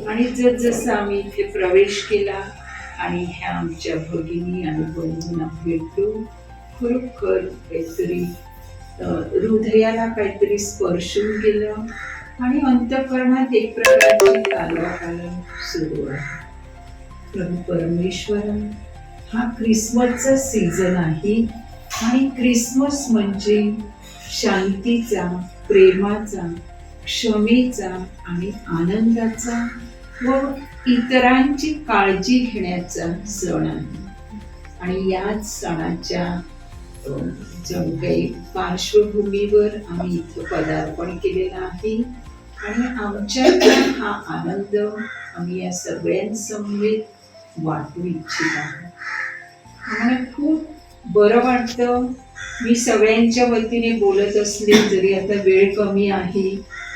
आणि जसजसं आम्ही इथे प्रवेश केला आणि ह्या आमच्या भगिनी आणि बंधूंना भेटलो, खरोखर काहीतरी हृदयाला काहीतरी स्पर्शून गेलं आणि अंतःकरणात एक प्रकारची कालवाकालन सुरू आहे. प्रभू परमेश्वर, हा ख्रिसमसचा सीझन आहे आणि ख्रिसमस म्हणजे शांतीचा, प्रेमाचा, क्षमेचा आणि आनंदाचा व इतरांची काळजी घेण्याचा सण आहे. आणि याच सणाच्या जणू काही पार्श्वभूमीवर आम्ही इथं पदार्पण केलेलं आहे आणि आमच्या हा आनंद आम्ही या सगळ्यांसमवेत वाटू इच्छित आहोत. आम्हाला खूप बरं वाटतं. मी सगळ्यांच्या वतीने बोलत असले जरी आता वेळ कमी आहे,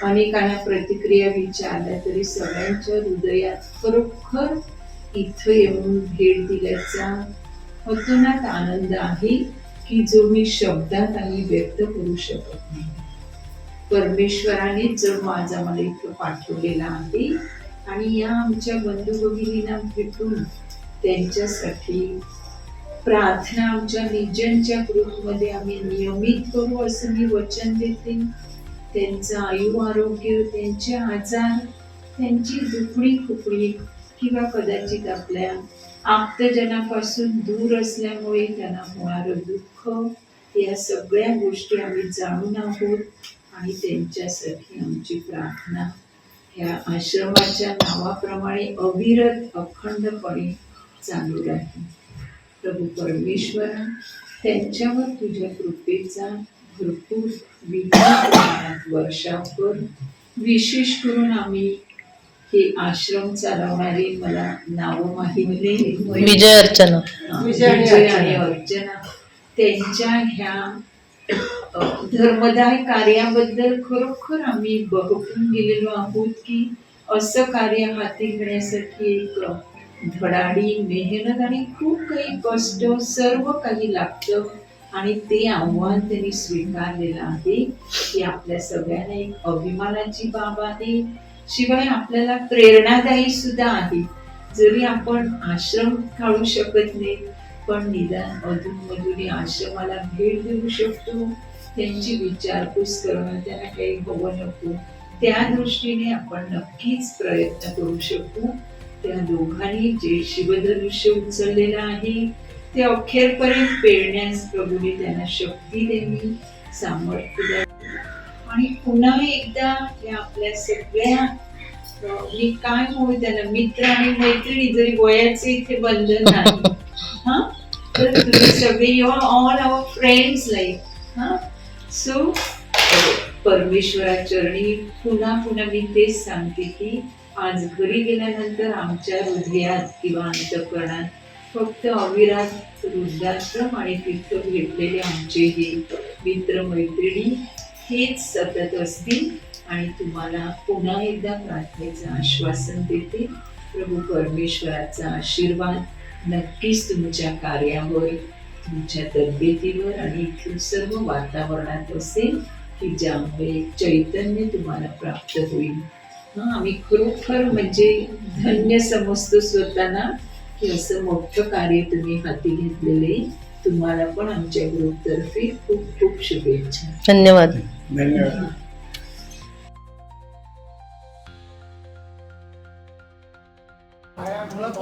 अनेकांना प्रतिक्रिया विचारल्या तरी सगळ्यांच्या हृदयात खरोखर इथं येऊन भेट दिल्याचा अतोनात आनंद आहे की जो मी शब्दात आणि व्यक्त करू शकत नाही. परमेश्वराने जर माझा मला इथं पाठवलेला आहे आणि या आमच्या बंधू भगिनींना भेटून त्यांच्यासाठी प्रार्थना आमच्या निजनच्या ग्रुपमध्ये आम्ही नियमित करू असं मी वचन देते. त्यांचं आयु आरोग्य, त्यांचे आजार, त्यांची दुखणी खुपणी किंवा कदाचित आपल्या आप्तजनापासून दूर असल्यामुळे त्यांना होणारं दुःख, या सगळ्या गोष्टी आम्ही जाणून आहोत आणि त्यांच्यासाठी आमची प्रार्थना ह्या आश्रमाच्या नावाप्रमाणे अविरत अखंडपणे चालू राहील. प्रभू परमेश्वर, त्यांच्यावर तुझ्या कृपेचा भरपूर वर्षाव कर. विशेष करून आम्ही हे आश्रम चालवणारे, मला नाव माहित नाही, विजय आणि अर्चना, त्यांच्या ह्या धर्मदाय कार्याबद्दल खरोखर आम्ही बघून गेलेलो आहोत की असं कार्य हाती घेण्यासाठी एक धडाडी, मेहनत आणि खूप काही कष्ट सर्व काही लागतं आणि ते आव्हान त्यांनी स्वीकारलेलं आहे. ही आपल्या सगळ्यांना एक अभिमानाची बाब आहे, शिवाय आपल्याला प्रेरणादायी सुद्धा आहे. जरी आपण आश्रम काढू शकत नाही, पण निदान अधूनमधून आश्रमाला भेट देऊ शकतो, त्यांची विचारपूस करणं, त्यांना काही हवं नको त्या दृष्टीने आपण नक्कीच प्रयत्न करू शकू. त्या दोघांनी जे शिवधनुष्य उचललेलं आहे ते अखेरपर्यंत पेरण्यास प्रभूने त्यांना शक्ती द्यावी, सामर्थ्य द्यावी. आणि पुन्हा एकदा या आपल्या सगळ्या मी काय म्हणू त्याला, मित्र आणि मैत्रिणी, जरी वयाचे इथे बंधन नाही, हा, तर तुम्ही सगळे you are all our friends like, हा. सो परमेश्वरा चरणी पुन्हा पुन्हा मी तेच सांगते की आज घरी गेल्यानंतर आमच्या हृदयात किंवा अंतःकरणात फक्त अविरात वृद्धाश्रम आणि तिथं भेटलेले आमचे हे मित्र मैत्रिणी हेच सतत असतील. आणि तुम्हाला पुन्हा एकदा प्रार्थनेचं आश्वासन देते. प्रभू परमेश्वराचा आशीर्वाद नक्कीच तुमच्या कार्यावर, तुमच्या तब्येतीवर आणि इथून सर्व वातावरणात असेल की ज्यामुळे चैतन्य तुम्हाला प्राप्त होईल. आम्ही खरोखर म्हणजे धन्य समजतो स्वतःला की असं मोठं कार्य तुम्ही हाती घेतलेले. तुम्हाला पण आमच्या ग्रुपतर्फे खूप खूप शुभेच्छा. धन्यवाद. धन्यवाद. मुळात